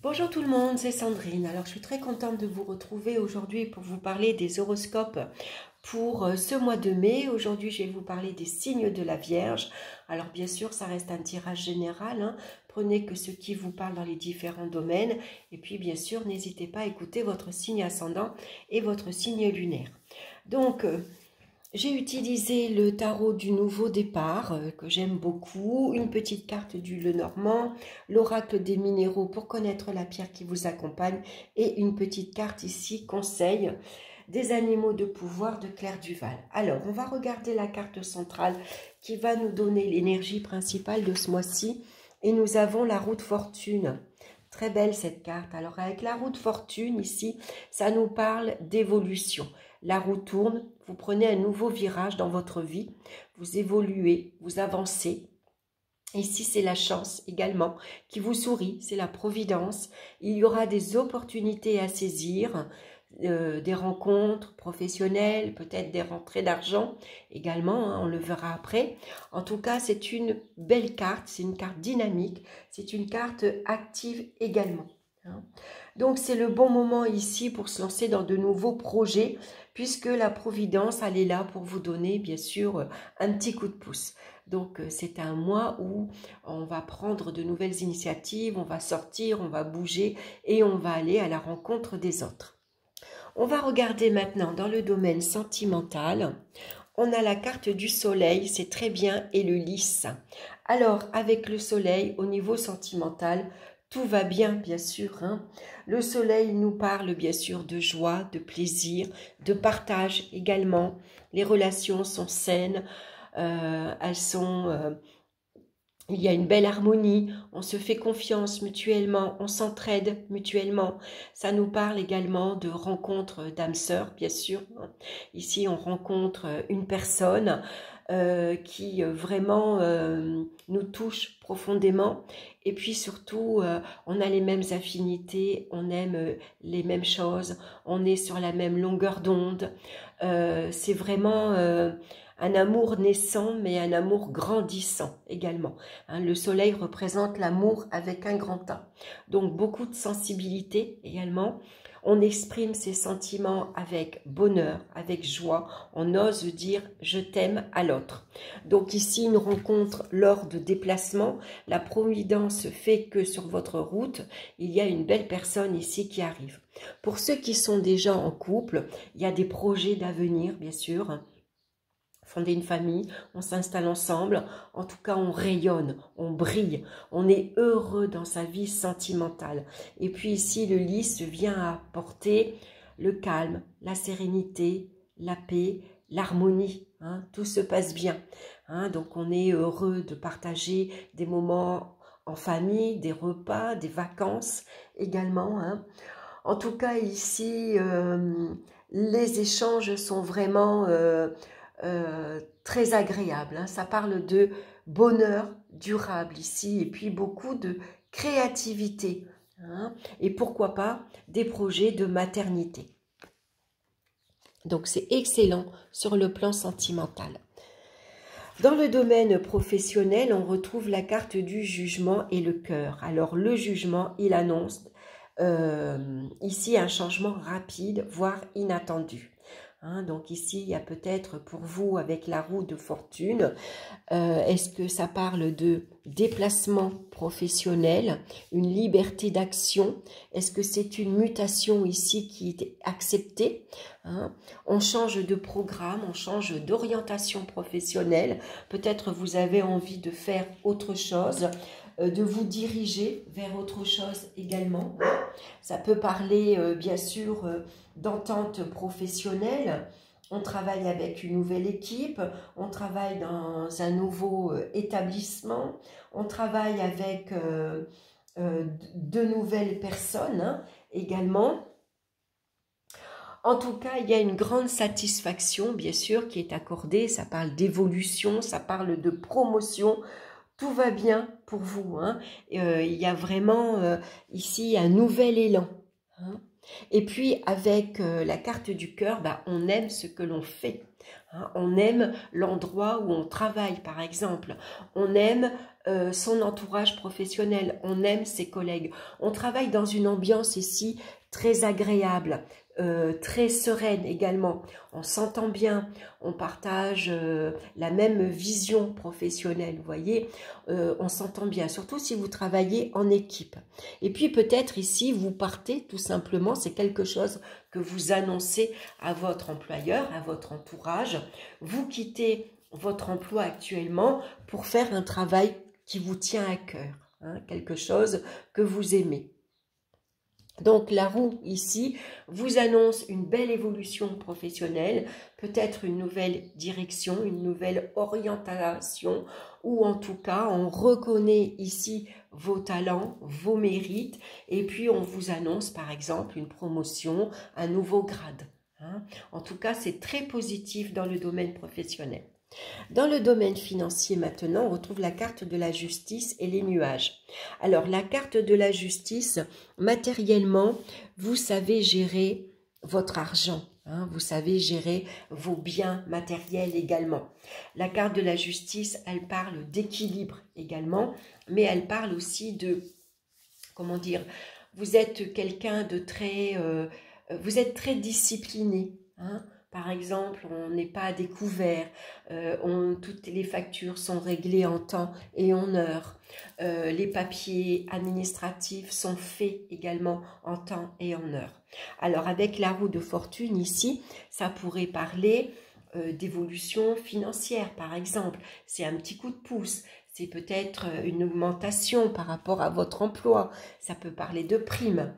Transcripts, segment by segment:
Bonjour tout le monde, c'est Sandrine. Alors je suis très contente de vous retrouver aujourd'hui pour vous parler des horoscopes pour ce mois de mai. Aujourd'hui je vais vous parler des signes de la Vierge. Alors bien sûr ça reste un tirage général, hein. Prenez que ce qui vous parle dans les différents domaines. Et puis bien sûr n'hésitez pas à écouter votre signe ascendant et votre signe lunaire. Donc j'ai utilisé le tarot du nouveau départ, que j'aime beaucoup, une petite carte du Lenormand, l'oracle des minéraux pour connaître la pierre qui vous accompagne, et une petite carte ici, conseil des animaux de pouvoir de Claire Duval. Alors, on va regarder la carte centrale qui va nous donner l'énergie principale de ce mois-ci, et nous avons la roue de fortune. Très belle cette carte. Alors, avec la roue de fortune, ici, ça nous parle d'évolution. La roue tourne, vous prenez un nouveau virage dans votre vie, vous évoluez, vous avancez. Ici, c'est la chance également qui vous sourit, c'est la providence. Il y aura des opportunités à saisir, des rencontres professionnelles, peut-être des rentrées d'argent également, hein, on le verra après. En tout cas, c'est une belle carte, c'est une carte dynamique, c'est une carte active également. Hein. Donc, c'est le bon moment ici pour se lancer dans de nouveaux projets, puisque la Providence, elle est là pour vous donner, bien sûr, un petit coup de pouce. Donc, c'est un mois où on va prendre de nouvelles initiatives, on va sortir, on va bouger et on va aller à la rencontre des autres. On va regarder maintenant dans le domaine sentimental. On a la carte du soleil, c'est très bien, et le lys. Alors, avec le soleil, au niveau sentimental, tout va bien sûr. Hein. Le soleil nous parle bien sûr de joie, de plaisir, de partage également. Les relations sont saines, elles sont... il y a une belle harmonie, on se fait confiance mutuellement, on s'entraide mutuellement. Ça nous parle également de rencontres d'âmes sœurs, bien sûr. Ici, on rencontre une personne qui vraiment nous touche profondément. Et puis surtout, on a les mêmes affinités, on aime les mêmes choses, on est sur la même longueur d'onde. C'est vraiment... un amour naissant, mais un amour grandissant également. Hein, le soleil représente l'amour avec un grand A. Donc, beaucoup de sensibilité également. On exprime ses sentiments avec bonheur, avec joie. On ose dire « je t'aime » à l'autre. Donc, ici, une rencontre lors de déplacement. La providence fait que sur votre route, il y a une belle personne ici qui arrive. Pour ceux qui sont déjà en couple, il y a des projets d'avenir, bien sûr. Fonder une famille, on s'installe ensemble, en tout cas on rayonne, on brille, on est heureux dans sa vie sentimentale. Et puis ici le lys vient apporter le calme, la sérénité, la paix, l'harmonie, hein, tout se passe bien. Hein, donc on est heureux de partager des moments en famille, des repas, des vacances également. Hein. En tout cas ici, les échanges sont vraiment... très agréable. Hein. Ça parle de bonheur durable ici et puis beaucoup de créativité. Hein. Et pourquoi pas des projets de maternité. Donc c'est excellent sur le plan sentimental. Dans le domaine professionnel, on retrouve la carte du jugement et le cœur. Alors le jugement, il annonce ici un changement rapide, voire inattendu. Hein, donc ici, il y a peut-être pour vous, avec la roue de fortune, est-ce que ça parle de déplacement professionnel, une liberté d'action? Est-ce que c'est une mutation ici qui est acceptée? Hein? On change de programme, on change d'orientation professionnelle. Peut-être vous avez envie de faire autre chose, de vous diriger vers autre chose également. Ça peut parler bien sûr d'entente professionnelle. On travaille avec une nouvelle équipe, on travaille dans un nouveau établissement, on travaille avec de nouvelles personnes hein, également. En tout cas, il y a une grande satisfaction, bien sûr, qui est accordée. Ça parle d'évolution, ça parle de promotion. Tout va bien pour vous. Hein. Il y a vraiment ici un nouvel élan. Hein. Et puis, avec la carte du cœur, bah, on aime ce que l'on fait. Hein. On aime l'endroit où on travaille, par exemple. On aime son entourage professionnel, on aime ses collègues. On travaille dans une ambiance ici très agréable, très sereine également. On s'entend bien, on partage la même vision professionnelle, vous voyez, on s'entend bien, surtout si vous travaillez en équipe. Et puis peut-être ici, vous partez tout simplement, c'est quelque chose que vous annoncez à votre employeur, à votre entourage. Vous quittez votre emploi actuellement pour faire un travail qui vous tient à cœur, hein, quelque chose que vous aimez. Donc la roue ici vous annonce une belle évolution professionnelle, peut-être une nouvelle direction, une nouvelle orientation, ou en tout cas on reconnaît ici vos talents, vos mérites, et puis on vous annonce par exemple une promotion, un nouveau grade. Hein. En tout cas c'est très positif dans le domaine professionnel. Dans le domaine financier maintenant, on retrouve la carte de la justice et les nuages. Alors, la carte de la justice, matériellement, vous savez gérer votre argent. Hein, vous savez gérer vos biens matériels également. La carte de la justice, elle parle d'équilibre également, mais elle parle aussi de, comment dire, vous êtes quelqu'un de très... vous êtes très discipliné, hein. Par exemple, on n'est pas à découvert, toutes les factures sont réglées en temps et en heure, les papiers administratifs sont faits également en temps et en heure. Alors avec la roue de fortune ici, ça pourrait parler d'évolution financière par exemple, c'est un petit coup de pouce. C'est peut-être une augmentation par rapport à votre emploi, ça peut parler de primes.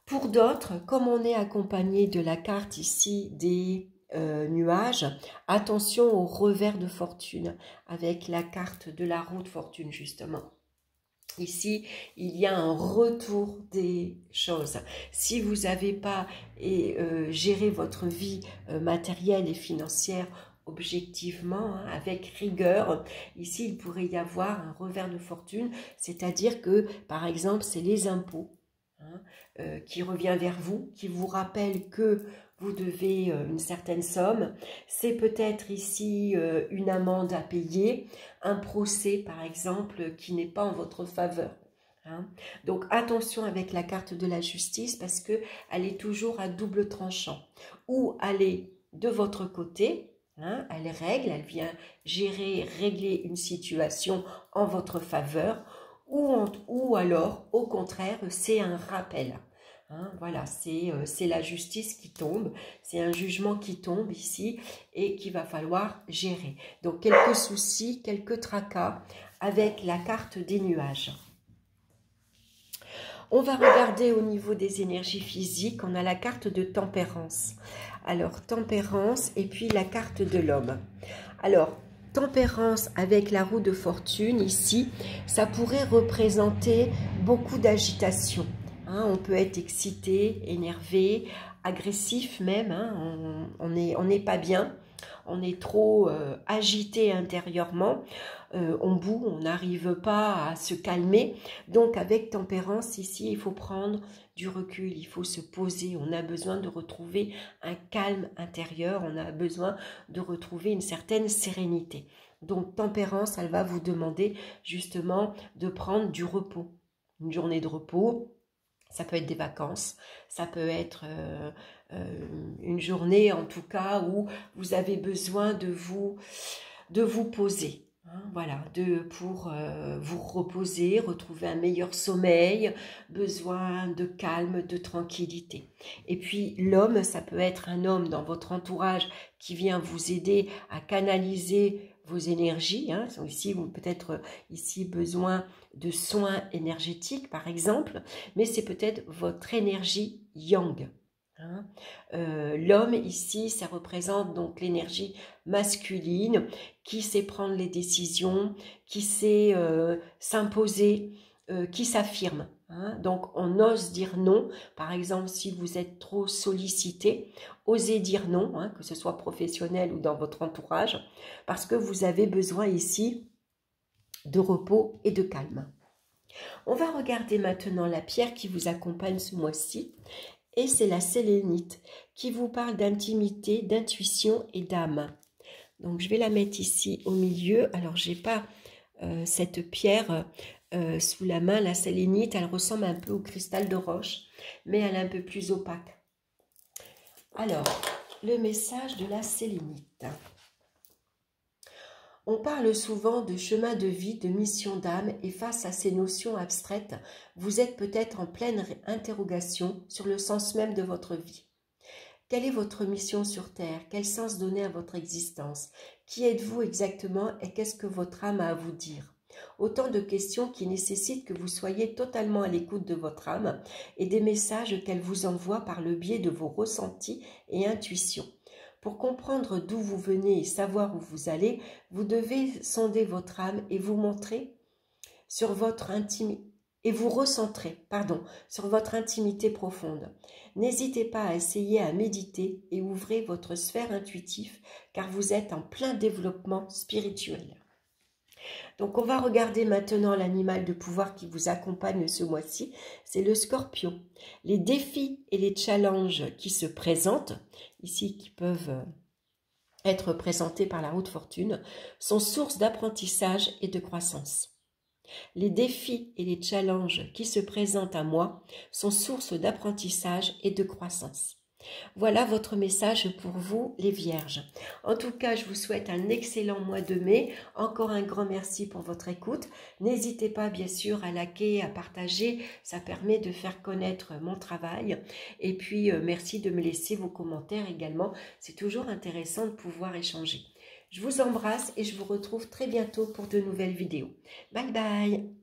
Pour d'autres, comme on est accompagné de la carte ici des nuages, attention au revers de fortune avec la carte de la roue de fortune justement. Ici, il y a un retour des choses. Si vous n'avez pas géré votre vie matérielle et financière objectivement, hein, avec rigueur, ici il pourrait y avoir un revers de fortune, c'est-à-dire que par exemple c'est les impôts. Hein, qui revient vers vous, qui vous rappelle que vous devez une certaine somme. C'est peut-être ici une amende à payer, un procès par exemple qui n'est pas en votre faveur. Hein. Donc attention avec la carte de la justice parce qu'elle est toujours à double tranchant. Ou elle est de votre côté, hein, elle règle, elle vient régler une situation en votre faveur, ou alors, au contraire, c'est un rappel. Hein, voilà, c'est la justice qui tombe, c'est un jugement qui tombe ici et qu'il va falloir gérer. Donc, quelques soucis, quelques tracas avec la carte des nuages. On va regarder au niveau des énergies physiques, on a la carte de tempérance. Alors, tempérance et puis la carte de l'homme. Alors, tempérance avec la roue de fortune, ici, ça pourrait représenter beaucoup d'agitation. Hein, on peut être excité, énervé, agressif même, hein, on n'est pas bien, on est trop agité intérieurement, on bout, on n'arrive pas à se calmer. Donc avec tempérance, ici, il faut prendre du recul, il faut se poser, on a besoin de retrouver un calme intérieur, on a besoin de retrouver une certaine sérénité. Donc tempérance, elle va vous demander justement de prendre du repos, une journée de repos. Ça peut être des vacances, ça peut être une journée en tout cas où vous avez besoin de vous poser. Hein, voilà, pour vous reposer, retrouver un meilleur sommeil, besoin de calme, de tranquillité. Et puis l'homme, ça peut être un homme dans votre entourage qui vient vous aider à canaliser vos énergies. Hein. Ici, vous peut-être ici besoin de soins énergétiques, par exemple, mais c'est peut-être votre énergie yang. Hein. L'homme ici, ça représente donc l'énergie masculine qui sait prendre les décisions, qui sait s'imposer, qui s'affirme. Hein. Donc on ose dire non. Par exemple, si vous êtes trop sollicité, osez dire non, hein, que ce soit professionnel ou dans votre entourage, parce que vous avez besoin ici de repos et de calme. On va regarder maintenant la pierre qui vous accompagne ce mois-ci. Et c'est la sélénite qui vous parle d'intimité, d'intuition et d'âme. Donc je vais la mettre ici au milieu. Alors j'ai pas cette pierre sous la main, la sélénite. Elle ressemble un peu au cristal de roche, mais elle est un peu plus opaque. Alors, le message de la sélénite. On parle souvent de chemin de vie, de mission d'âme, et face à ces notions abstraites, vous êtes peut-être en pleine interrogation sur le sens même de votre vie. Quelle est votre mission sur Terre? Quel sens donner à votre existence? Qui êtes-vous exactement et qu'est-ce que votre âme a à vous dire? Autant de questions qui nécessitent que vous soyez totalement à l'écoute de votre âme et des messages qu'elle vous envoie par le biais de vos ressentis et intuitions. Pour comprendre d'où vous venez et savoir où vous allez, vous devez sonder votre âme et vous montrer sur votre intimité et vous recentrer, sur votre intimité profonde. N'hésitez pas à essayer à méditer et ouvrez votre sphère intuitive car vous êtes en plein développement spirituel. Donc on va regarder maintenant l'animal de pouvoir qui vous accompagne ce mois-ci, c'est le scorpion. Les défis et les challenges qui se présentent, ici qui peuvent être présentés par la haute fortune, sont source d'apprentissage et de croissance. Les défis et les challenges qui se présentent à moi sont source d'apprentissage et de croissance. Voilà votre message pour vous, les Vierges. En tout cas, je vous souhaite un excellent mois de mai. Encore un grand merci pour votre écoute. N'hésitez pas, bien sûr, à liker, à partager. Ça permet de faire connaître mon travail. Et puis, merci de me laisser vos commentaires également. C'est toujours intéressant de pouvoir échanger. Je vous embrasse et je vous retrouve très bientôt pour de nouvelles vidéos. Bye bye!